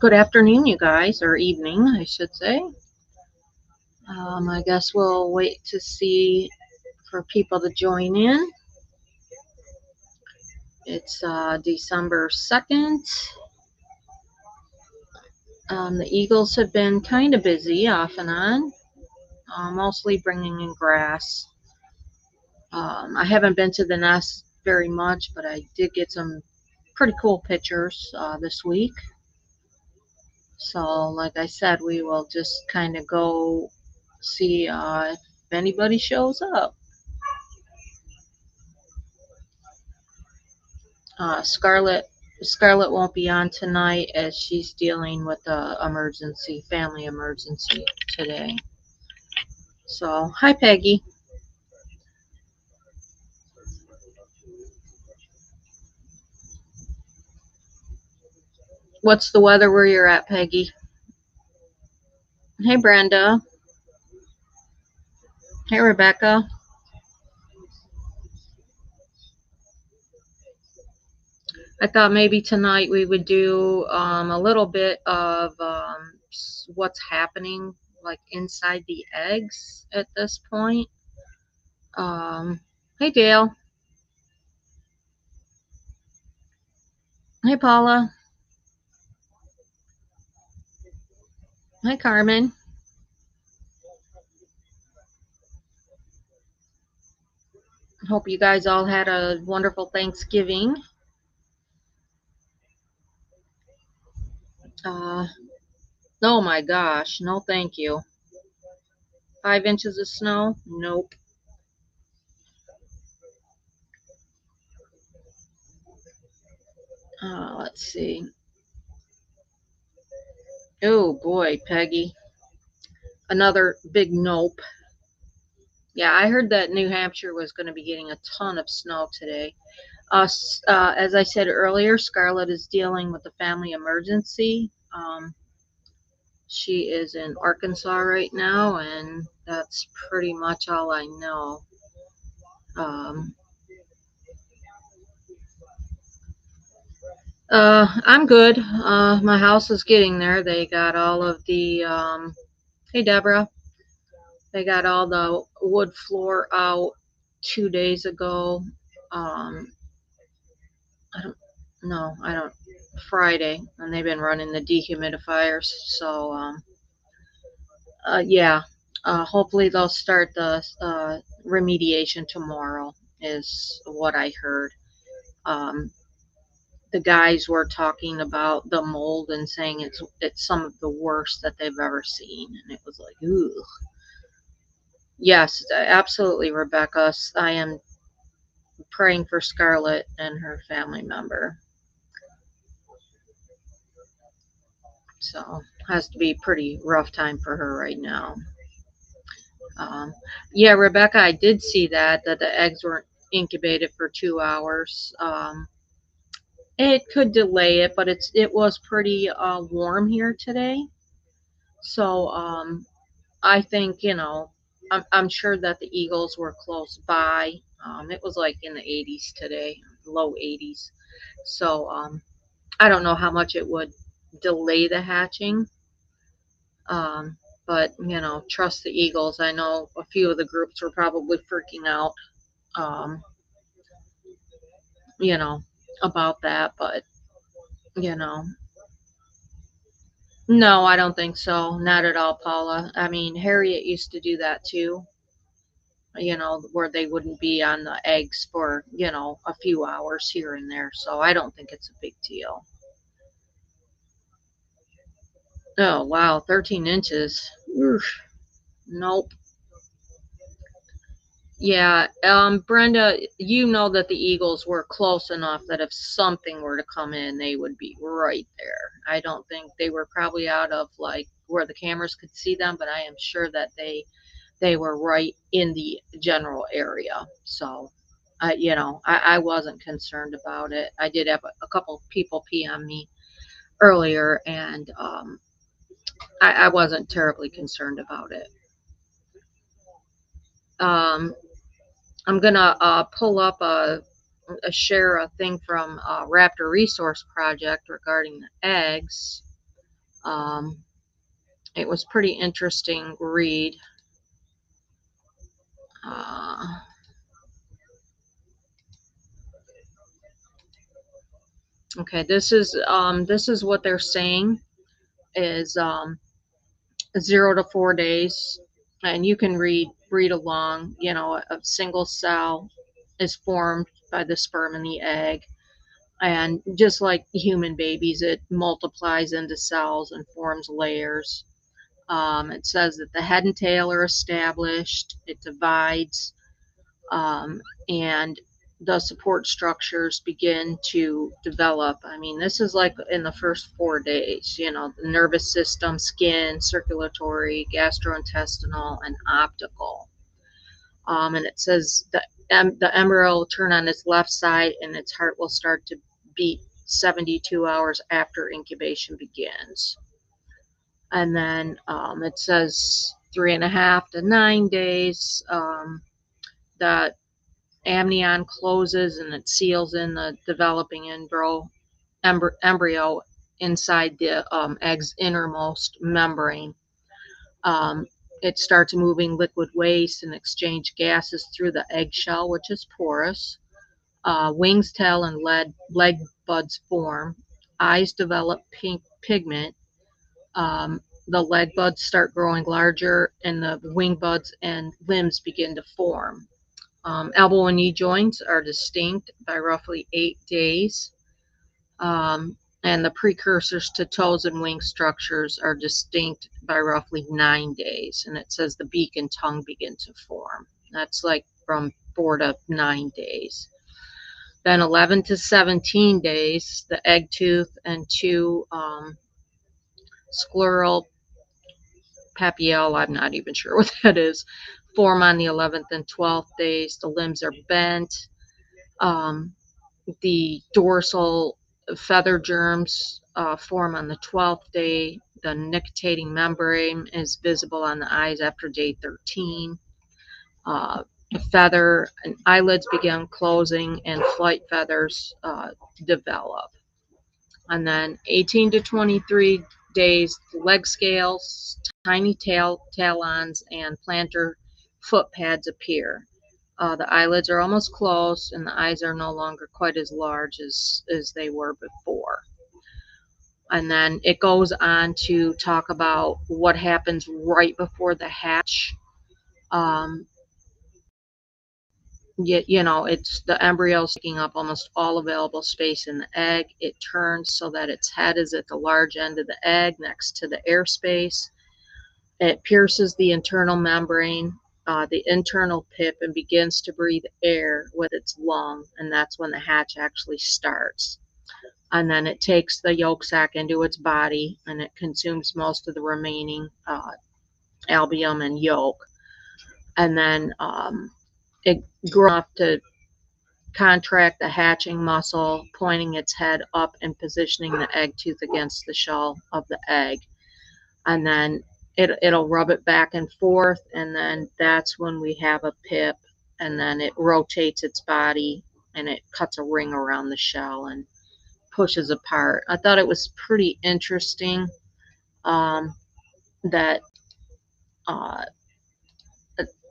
Good afternoon, you guys, or evening, I should say. I guess we'll wait to see for people to join in. It's December 2nd. The Eagles have been kind of busy off and on, mostly bringing in grass. I haven't been to the nest very much, but I did get some pretty cool pictures this week. So, like I said, we will just kind of go see if anybody shows up. Scarlett won't be on tonight as she's dealing with a family emergency today. So, hi Peggy. What's the weather where you're at, Peggy? Hey Brenda. Hey Rebecca. I thought maybe tonight we would do a little bit of what's happening like inside the eggs at this point. Hey Dale. Hey Paula. Hi Carmen. Hope you guys all had a wonderful Thanksgiving. Uh, oh my gosh, no thank you. 5 inches of snow? Nope. Let's see. Oh boy, Peggy. Another big nope. Yeah, I heard that New Hampshire was going to be getting a ton of snow today. As I said earlier, Scarlett is dealing with a family emergency. She is in Arkansas right now, and that's pretty much all I know. Um, I'm good. My house is getting there. They got all of the, hey Deborah, they got all the wood floor out 2 days ago. Um, I don't, no, I don't, Friday, and they've been running the dehumidifiers. So, yeah, hopefully they'll start the remediation tomorrow, is what I heard. Um, the guys were talking about the mold and saying it's some of the worst that they've ever seen, and it was like, ooh, yes, absolutely, Rebecca. I am praying for Scarlett and her family member. So has to be a pretty rough time for her right now. Um, yeah, Rebecca, I did see that the eggs weren't incubated for 2 hours. It could delay it, but it was pretty warm here today. So I think, I'm sure that the Eagles were close by. It was like in the 80s today, low 80s. So I don't know how much it would delay the hatching. Um, but, trust the Eagles. I know a few of the groups were probably freaking out, um, you know, about that. But, you know, no, I don't think so. Not at all, Paula. I mean, Harriet used to do that too, where they wouldn't be on the eggs for, a few hours here and there. So I don't think it's a big deal. Oh, wow, 13 inches. Oof, nope. Yeah, Brenda, you know that the Eagles were close enough that if something were to come in, they would be right there. I don't think they were probably out of like where the cameras could see them, but I am sure that they were right in the general area. So, I wasn't concerned about it. I did have a couple people PM me earlier, and I wasn't terribly concerned about it. Um, I'm gonna pull up share a thing from Raptor Resource Project regarding the eggs. It was pretty interesting read. Uh, okay, this is what they're saying is 0 to 4 days, and you can read along. You know, a single cell is formed by the sperm and the egg, and just like human babies, it multiplies into cells and forms layers. It says that the head and tail are established. It divides, and the support structures begin to develop. I mean, this is like in the first 4 days, you know, the nervous system, skin, circulatory, gastrointestinal, and optical. And it says the embryo will turn on its left side and its heart will start to beat 72 hours after incubation begins. And then it says 3.5 to 9 days that amnion closes and it seals in the developing embryo inside the egg's innermost membrane. It starts moving liquid waste and exchange gases through the eggshell, which is porous. Wings, tail, and leg buds form. Eyes develop pink pigment. The leg buds start growing larger, and the wing buds and limbs begin to form. Elbow and knee joints are distinct by roughly 8 days. And the precursors to toes and wing structures are distinct by roughly 9 days. And it says the beak and tongue begin to form. That's like from 4 to 9 days. Then 11 to 17 days, the egg tooth and two scleral papillae, I'm not even sure what that is, form on the 11th and 12th days. The limbs are bent. The dorsal feather germs form on the 12th day. The nictitating membrane is visible on the eyes after day 13. The feather and eyelids begin closing, and flight feathers develop. And then 18 to 23 days, leg scales, tiny talons, and plantar foot pads appear. The eyelids are almost closed, and the eyes are no longer quite as large as they were before. And then it goes on to talk about what happens right before the hatch. You know, it's the embryo taking up almost all available space in the egg. It turns so that its head is at the large end of the egg next to the airspace. It pierces the internal membrane, the internal pip, and begins to breathe air with its lung, and that's when the hatch actually starts. And then it takes the yolk sac into its body, and it consumes most of the remaining albumin and yolk. And then it grows up to contract the hatching muscle, pointing its head up and positioning the egg tooth against the shell of the egg. And then it'll rub it back and forth, and then that's when we have a pip, and then it rotates its body and it cuts a ring around the shell and pushes apart. I thought it was pretty interesting that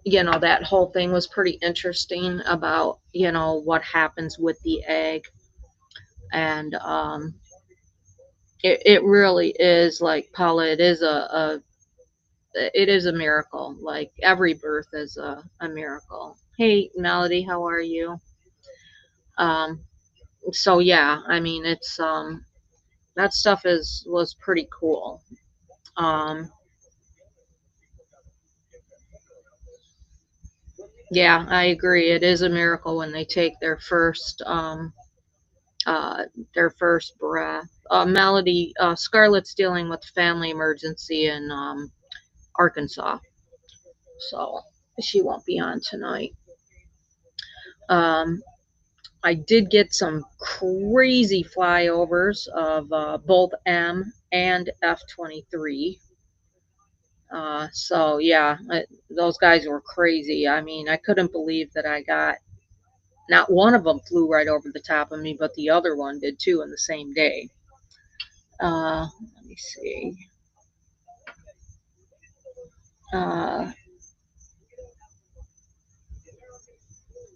you know, that whole thing was pretty interesting about, you know, what happens with the egg. And it really is, like Paula, it is a miracle. Like every birth is a miracle. Hey Melody, how are you? um so yeah, I mean, it's that stuff was pretty cool. um yeah, I agree, it is a miracle when they take uh their first breath. Melody, Scarlett's dealing with family emergency in Arkansas, so she won't be on tonight. um I did get some crazy flyovers of both M and F-23. So yeah, those guys were crazy. I mean, I couldn't believe that I got, not one of them flew right over the top of me, but the other one did too in the same day. Let me see.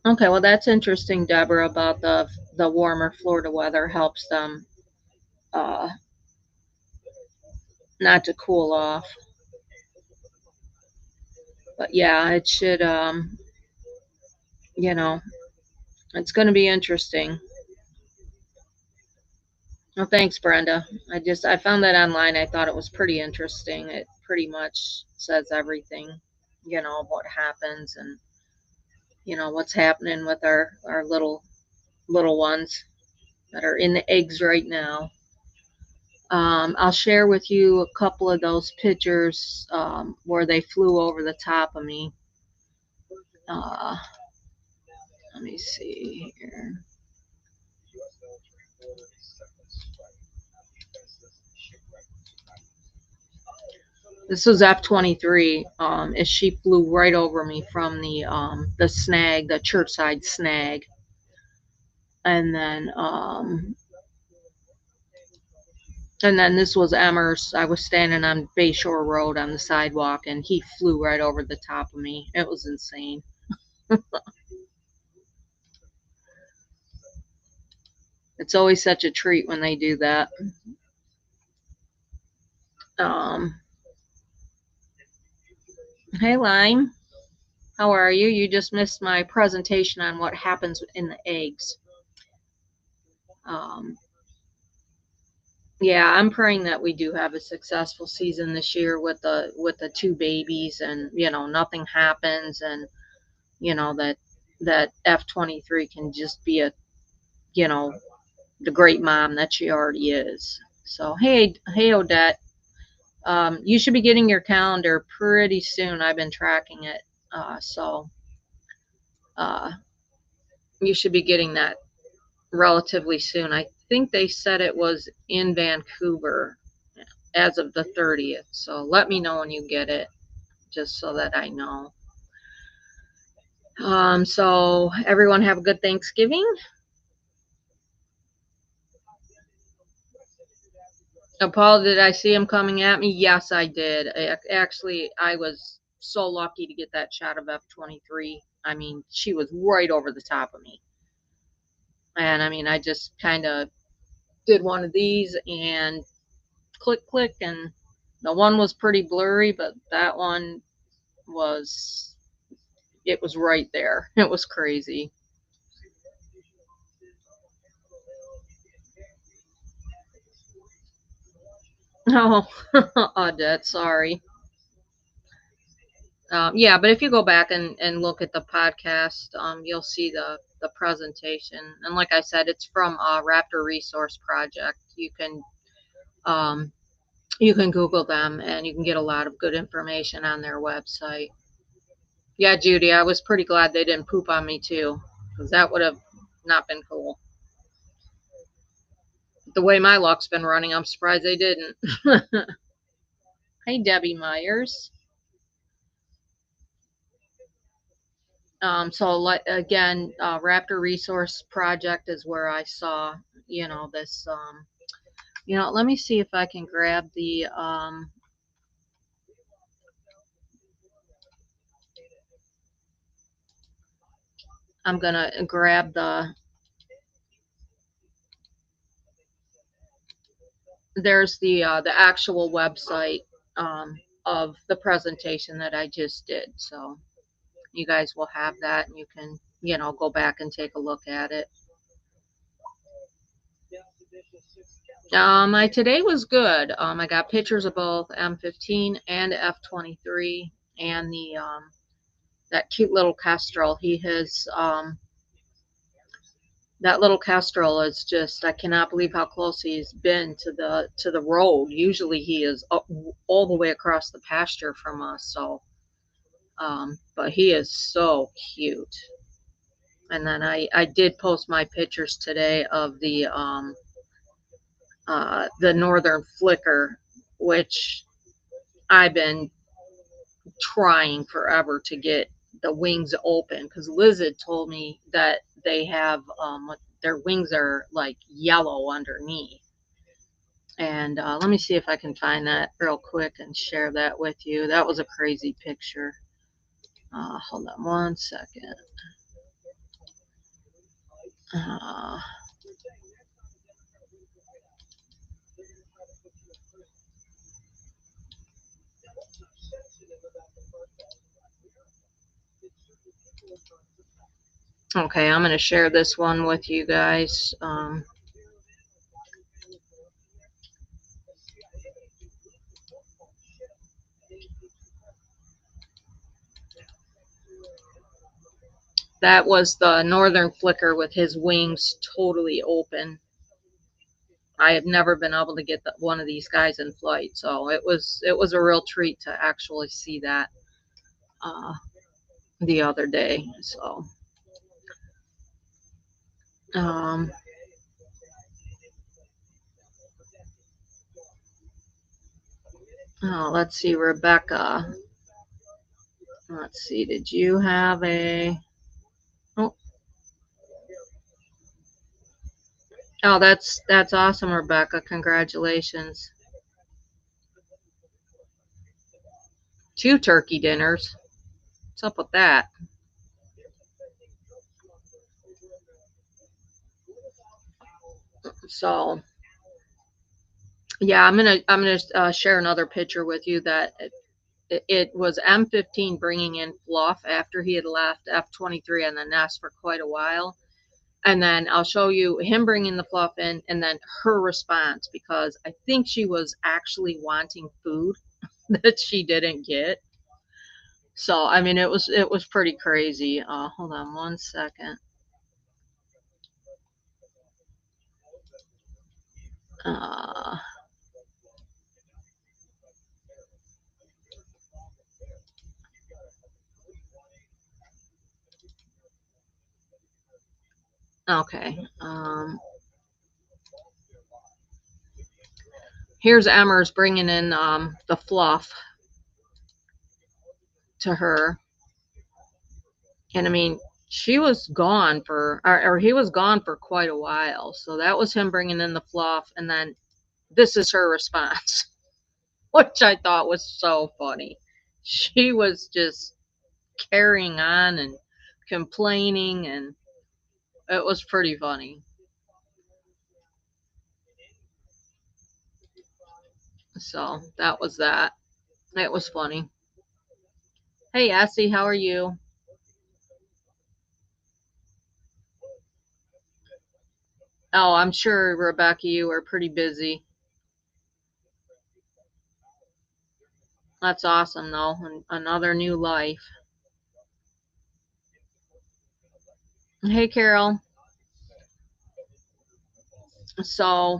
Okay, well that's interesting, Deborah, about the warmer Florida weather helps them uh, not to cool off. But yeah, it should, you know, it's going to be interesting. Well, thanks, Brenda. I found that online. I thought it was pretty interesting. It pretty much says everything, what happens and, what's happening with our little ones that are in the eggs right now. I'll share with you a couple of those pictures where they flew over the top of me. Uh, let me see here. This was F-23. As she flew right over me from the snag, the churchside snag, and then this was Emmers. I was standing on Bayshore Road on the sidewalk, and he flew right over the top of me. It was insane. It's always such a treat when they do that. Um, hey, Lime. How are you? You just missed my presentation on what happens in the eggs. Um, yeah, I'm praying that we do have a successful season this year with the two babies, and nothing happens, and that F-23 can just be you know the great mom that she already is. So hey Odette, you should be getting your calendar pretty soon. I've been tracking it, so uh, you should be getting that relatively soon. I think they said it was in Vancouver as of the 30th. So let me know when you get it, just so that I know. So everyone have a good Thanksgiving. Paul, did I see him coming at me? Yes, I did. Actually, I was so lucky to get that shot of F-23. I mean, she was right over the top of me. And I mean, I just kind of did one of these and click, click, and the one was pretty blurry, but that one was, it was right there. It was crazy. Oh, Odette, sorry. Yeah, but if you go back and look at the podcast, you'll see the presentation. And like I said, it's from Raptor Resource Project. Um, you can Google them and you can get a lot of good information on their website. Yeah, Judy, I was pretty glad they didn't poop on me too, because that would have not been cool. The way my luck's been running, I'm surprised they didn't. Hey, Debbie Myers. So again, Raptor Resource Project is where I saw, this. Let me see if I can grab the. I'm gonna grab the. There's the actual website of the presentation that I just did. So you guys will have that, and you can go back and take a look at it. My today was good. I got pictures of both M15 and F-23, and that cute little kestrel. That little kestrel is just, I cannot believe how close he's been to the road. Usually he is all the way across the pasture from us. So, but he is so cute. And then I did post my pictures today of the northern flicker, which I've been trying forever to get the wings open, because Liz had told me that they have their wings are like yellow underneath. And let me see if I can find that real quick and share that with you. That was a crazy picture. Hold on one second. Uh, okay, I'm going to share this one with you guys. That was the northern flicker with his wings totally open. I have never been able to get one of these guys in flight, so it was a real treat to actually see that uh, the other day. So um, let's see, Rebecca. Let's see. Did you have a? Oh, oh, that's awesome, Rebecca. Congratulations. 2 turkey dinners. What's up with that? So yeah, I'm gonna share another picture with you that it was M15 bringing in Fluff after he had left F23 on the nest for quite a while. And then I'll show you him bringing the Fluff in and then her response because I think she was actually wanting food that she didn't get. So, I mean, it was pretty crazy. Hold on one second. Uh, okay. Here's Emmers bringing in the Fluff to her. And I mean, she was gone or he was gone for quite a while. So that was him bringing in the Fluff. And then this is her response, which I thought was so funny. She was just carrying on and complaining, and it was pretty funny. So that was that. It was funny. Hey, Essie, how are you? Oh, I'm sure, Rebecca, you were pretty busy. That's awesome, though. Another new life. Hey, Carol. So,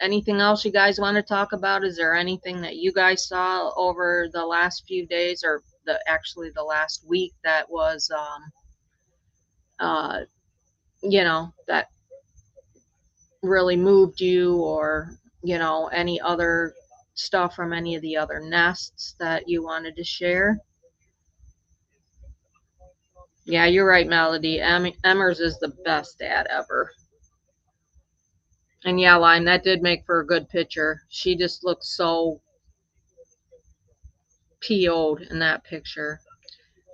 anything else you guys want to talk about? Is there anything that you guys saw over the last few days or actually the last week that was, uh, that really moved you or, any other stuff from any of the other nests that you wanted to share? Yeah, you're right, Melody. Emmers is the best dad ever. And yeah, Line, that did make for a good picture. She just looks so PO'd in that picture.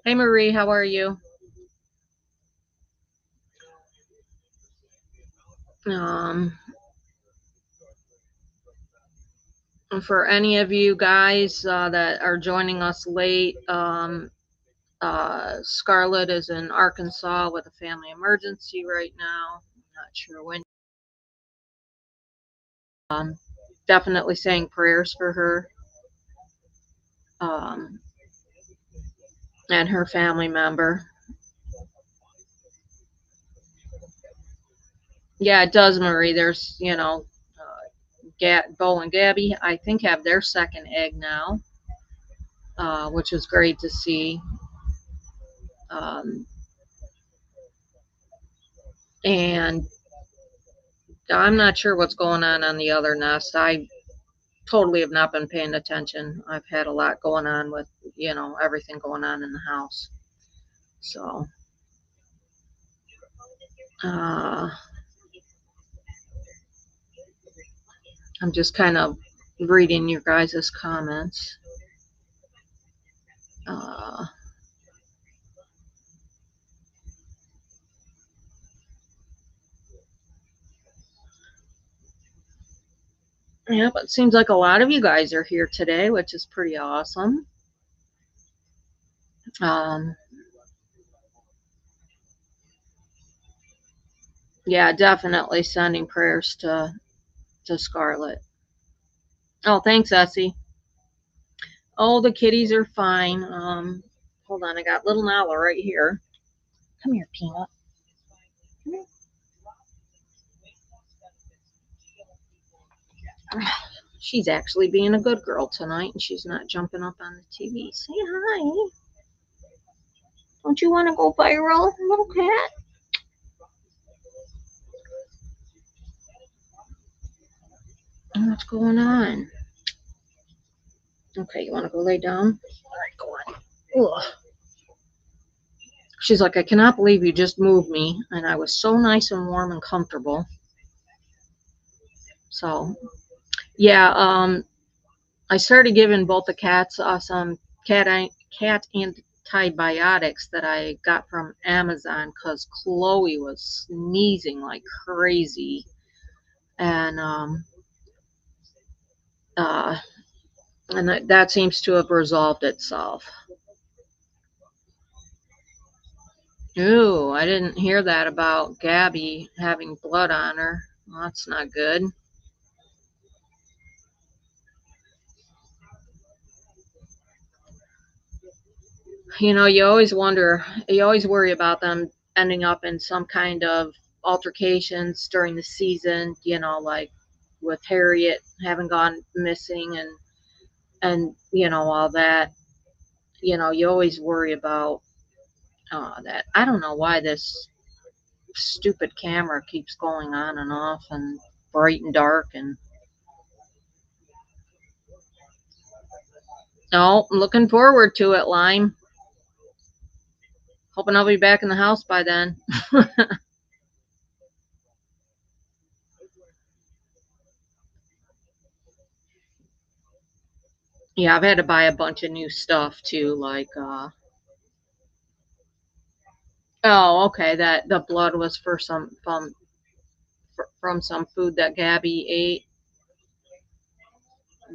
Hey, Marie, how are you? Um, for any of you guys that are joining us late, Scarlett is in Arkansas with a family emergency right now. I'm not sure when. Um, Definitely saying prayers for her um, and her family member. Yeah, it does, Marie. There's, Bo and Gabby, I think, have their second egg now, which is great to see. Um, and I'm not sure what's going on the other nest. I totally have not been paying attention. I've had a lot going on with, everything going on in the house. So, uh, I'm just kind of reading your guys' comments. Yeah, but it seems like a lot of you guys are here today, which is pretty awesome. Yeah, definitely sending prayers to Scarlett. Oh, thanks, Essie. Oh, the kitties are fine. Hold on, I got little Nala right here. Come here, Peanut. Come here. She's actually being a good girl tonight, and she's not jumping up on the TV. Say hi. Don't you want to go viral, little cat? What's going on? Okay, you want to go lay down? All right, go on. Ugh. She's like, I cannot believe you just moved me, and I was so nice and warm and comfortable. So, yeah, I started giving both the cats some cat antibiotics that I got from Amazon because Chloe was sneezing like crazy, and that seems to have resolved itself. Ooh, I didn't hear that about Gabby having blood on her. Well, that's not good. You know, you always worry about them ending up in some kind of altercations during the season, you know, like with Harriet having gone missing and you know all that. You know, you always worry about that. I don't know why this stupid camera keeps going on and off and bright and dark and no, I'm looking forward to it, Lime. Hoping I'll be back in the house by then. Yeah, I've had to buy a bunch of new stuff too, like oh, okay, that the blood was for some from some food that Gabby ate.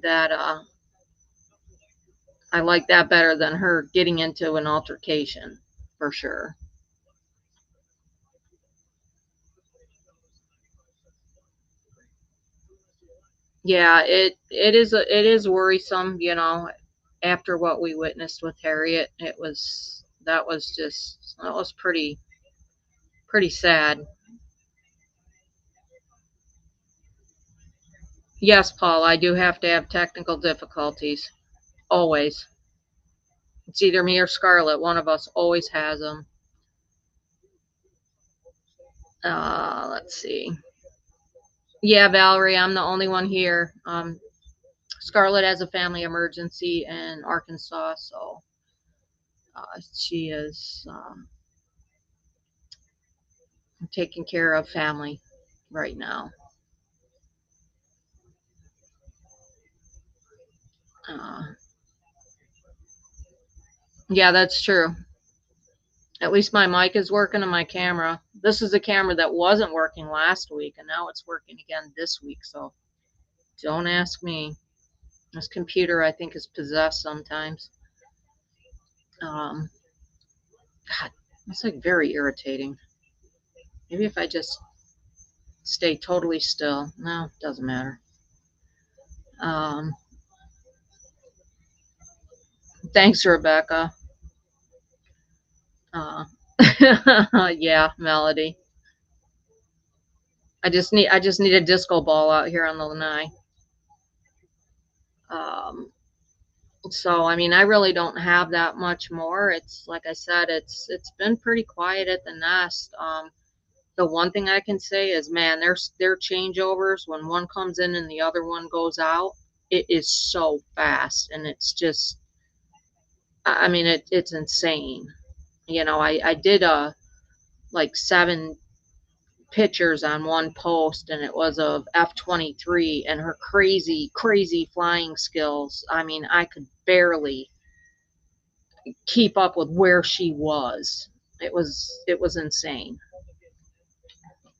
That I like that better than her getting into an altercation, for sure. Yeah, it is worrisome, you know, after what we witnessed with Harriet. That was pretty sad. Yes, Paul, I do have to have technical difficulties. Always. It's either me or Scarlett. One of us always has them. Let's see. Yeah, Valerie, I'm the only one here. Scarlett has a family emergency in Arkansas, so she is taking care of family right now. Uh, yeah, that's true. At least my mic is working and my camera. This is a camera that wasn't working last week, and now it's working again this week. So don't ask me. This computer, I think, is possessed sometimes. Um, God, it's like very irritating. Maybe if I just stay totally still. No, doesn't matter. Um, thanks, Rebecca. Uh, yeah, Melody. I just need a disco ball out here on the lanai. Um, so I mean, I really don't have that much more. It's like I said, it's been pretty quiet at the nest. The one thing I can say is, man, their changeovers when one comes in and the other one goes out. It is so fast, and it's just, I mean, it's insane. You know, I did like 7 pictures on one post, and it was of F-23 and her crazy, crazy flying skills. I mean, I could barely keep up with where she was. It was insane.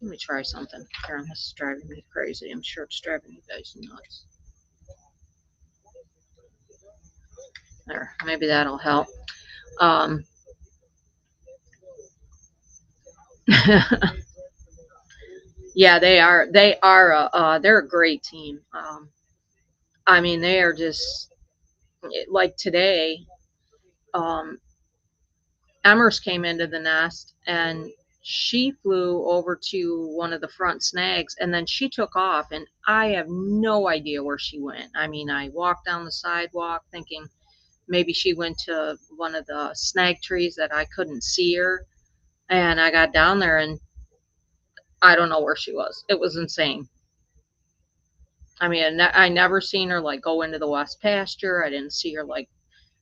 Let me try something. Karen, this is driving me crazy. I'm sure it's driving you guys nuts. There, maybe that'll help. Um, yeah, they are. They are. They're a great team. I mean, they are just like today. Um, Emers came into the nest and she flew over to one of the front snags and then she took off and I have no idea where she went. I mean, I walked down the sidewalk thinking maybe she went to one of the snag trees that I couldn't see her, and I got down there and I don't know where she was. It was insane. I mean, I never seen her like go into the west pasture. I didn't see her like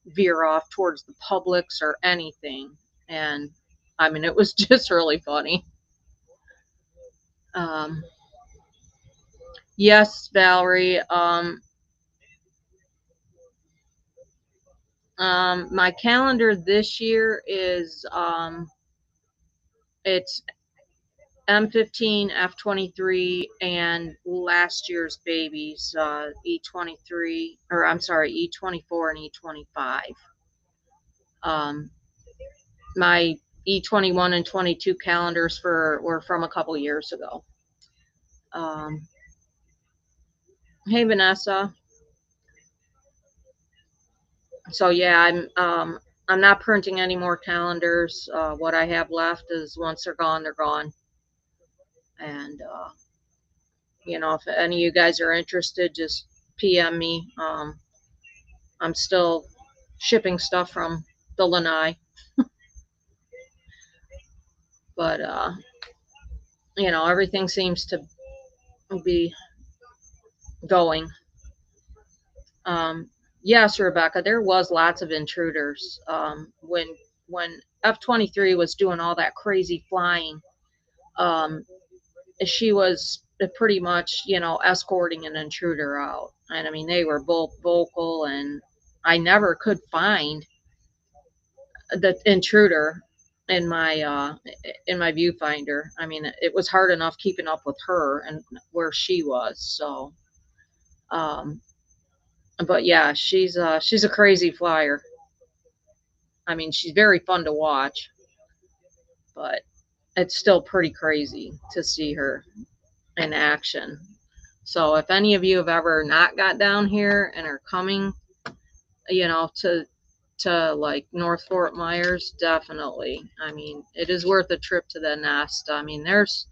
veer off towards the Publix or anything. And I mean, it was just really funny. Um, yes, Valerie. My calendar this year is it's M15, F-23, and last year's babies, E-23, or I'm sorry, E-24 and E-25. Um, my E-21 and 22 calendars were from a couple years ago. Um, hey, Vanessa. So yeah, I'm not printing any more calendars. What I have left is once they're gone, they're gone. And if any of you guys are interested, just PM me. I'm still shipping stuff from the Lanai, but everything seems to be going. Yes, Rebecca, there was lots of intruders when F-23 was doing all that crazy flying. Um, she was pretty much, escorting an intruder out. And I mean, they were both vocal, and I never could find the intruder in my viewfinder. I mean, it was hard enough keeping up with her and where she was. So, um, but yeah, she's a crazy flyer. I mean, she's very fun to watch, but it's still pretty crazy to see her in action. So if any of you have ever not got down here and are coming, to like North Fort Myers, definitely. I mean, it is worth a trip to the nest. I mean, there's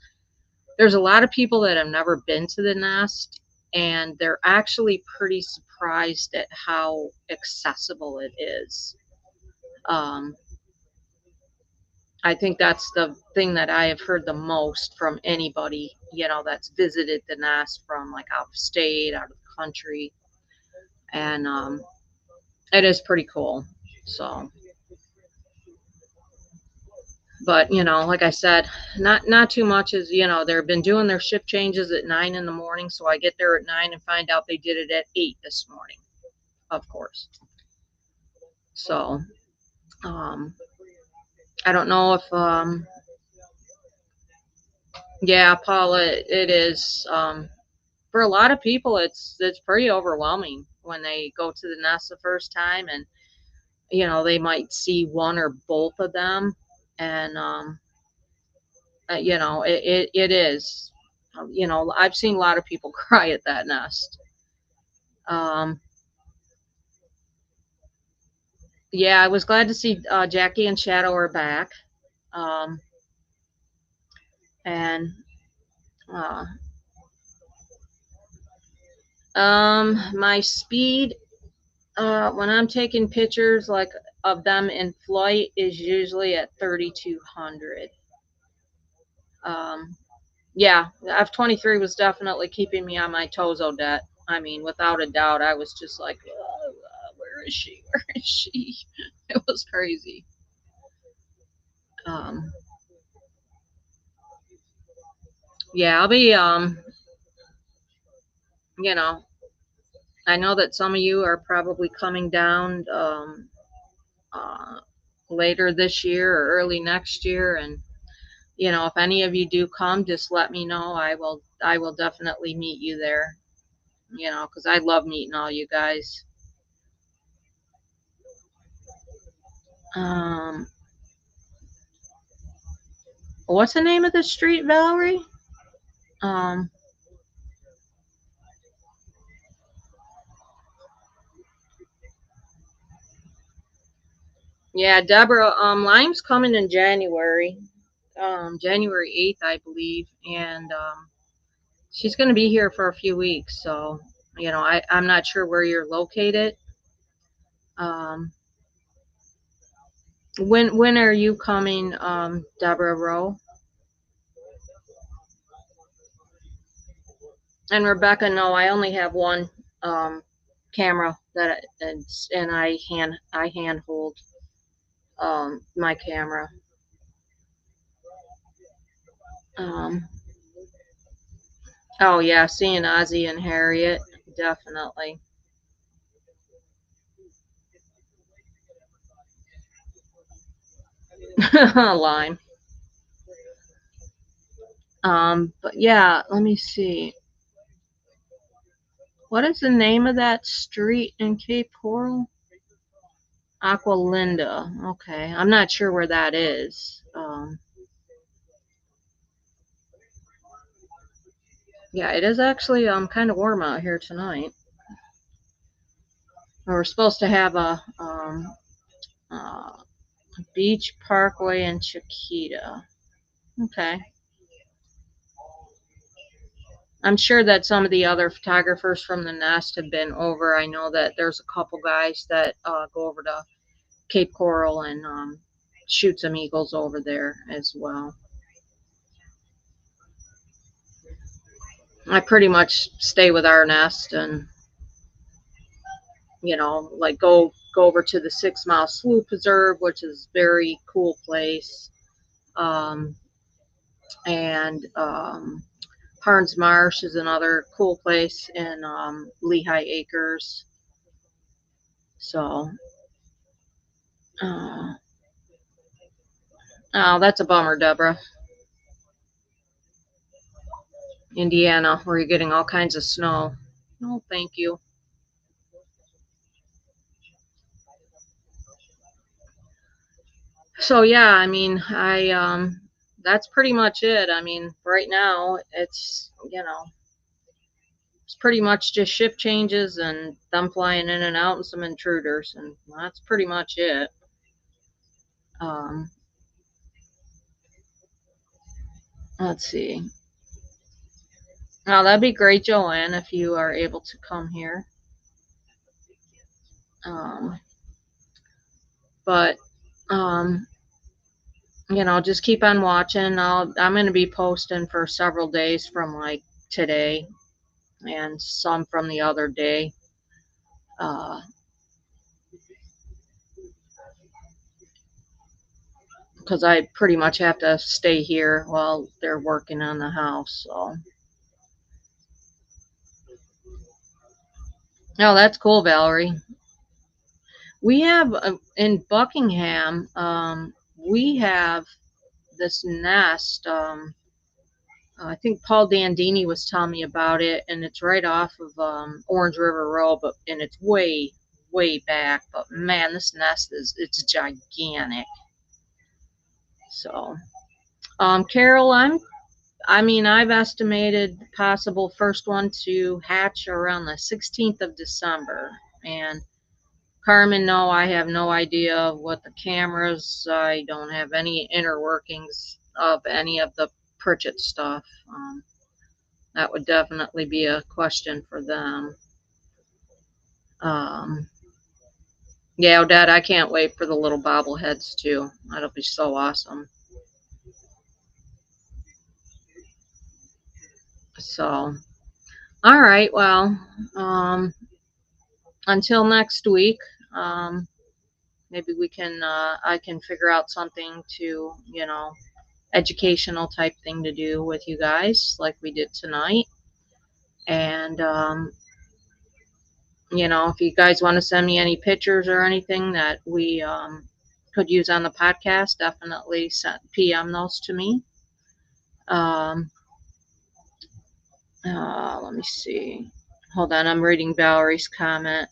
a lot of people that have never been to the nest, and they're actually pretty surprised at how accessible it is. Um, I think that's the thing that I have heard the most from anybody, that's visited the nest from like out of state, out of the country, and it is pretty cool. So, but like I said, not too much is they've been doing their shift changes at 9 in the morning, so I get there at 9 and find out they did it at 8 this morning, of course. So, um, I don't know if yeah, Paula, it is for a lot of people it's pretty overwhelming when they go to the nest the first time, and they might see one or both of them, and it is. I've seen a lot of people cry at that nest. Um, yeah, I was glad to see Jackie and Shadow are back. Um, and uh, my speed when I'm taking pictures like of them in flight is usually at 3,200. Um, yeah, F-23 was definitely keeping me on my toes, Odette. I mean, without a doubt, I was just like, where is she? Where is she? It was crazy. Um, yeah, I'll be, you know, I know that some of you are probably coming down, uh, later this year or early next year. And, if any of you do come, just let me know. I will definitely meet you there, because I love meeting all you guys. Um, what's the name of the street, Valerie? Um, yeah, Deborah, Lime's coming in January, January 8th, I believe. And, she's going to be here for a few weeks. So, I'm not sure where you're located. Um, when are you coming, Deborah Rowe? And Rebecca, no, I only have one, camera and I hand hold, my camera. Um, oh yeah, seeing Ozzy and Harriet, definitely. Lime. But yeah, let me see. What is the name of that street in Cape Coral? Aqualinda. Okay, I'm not sure where that is. Yeah, it is actually kind of warm out here tonight. We're supposed to have uh, Beach Parkway in Chiquita. Okay. I'm sure that some of the other photographers from the Nest have been over. I know that there's a couple guys that go over to Cape Coral and shoot some eagles over there as well. I pretty much stay with our Nest and, like go over to the 6 Mile Slough Preserve, which is a very cool place. Um, and Harns Marsh is another cool place in Lehigh Acres. So, uh, oh, that's a bummer, Deborah. Indiana, where you're getting all kinds of snow. Oh, thank you. So yeah, I mean, that's pretty much it. I mean, right now it's pretty much just shift changes and them flying in and out and some intruders, and that's pretty much it. Um, let's see. Now that'd be great, Joanne, if you are able to come here. Um, but um, just keep on watching. I'm going to be posting for several days from like today and some from the other day. Uh, because I pretty much have to stay here while they're working on the house. So, no, that's cool, Valerie. We have in Buckingham, we have this nest. I think Paul Dandini was telling me about it, and it's right off of Orange River Road, and it's way, way back. But man, this nest it's gigantic. So, Carol, I've estimated possible first one to hatch around the 16th of December. And Carmen, no, I have no idea of what the cameras. I don't have any inner workings of any of the Pritchett stuff. That would definitely be a question for them. Um, yeah, Odette, I can't wait for the little bobbleheads too. That'll be so awesome. So, all right, well, um, until next week, maybe I can figure out something to, educational type thing to do with you guys like we did tonight. And you know, if you guys want to send me any pictures or anything that we could use on the podcast, definitely PM those to me. Um, let me see. Hold on, I'm reading Valerie's comment.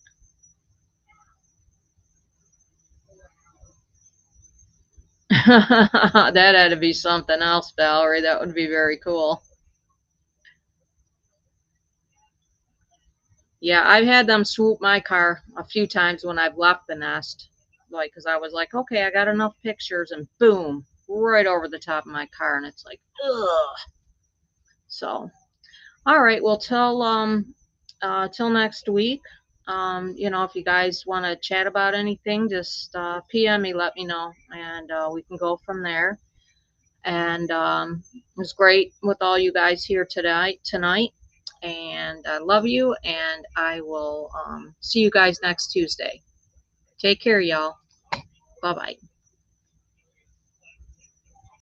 That had to be something else, Valerie. That would be very cool. Yeah, I've had them swoop my car a few times when I've left the nest. Like, because I was like, okay, I got enough pictures, and boom, right over the top of my car. And it's like, ugh. So, all right, well, till next week. You know, if you guys want to chat about anything, just PM me, let me know, and we can go from there. And it was great with all you guys here tonight. And I love you, and I will see you guys next Tuesday. Take care, y'all. Bye bye.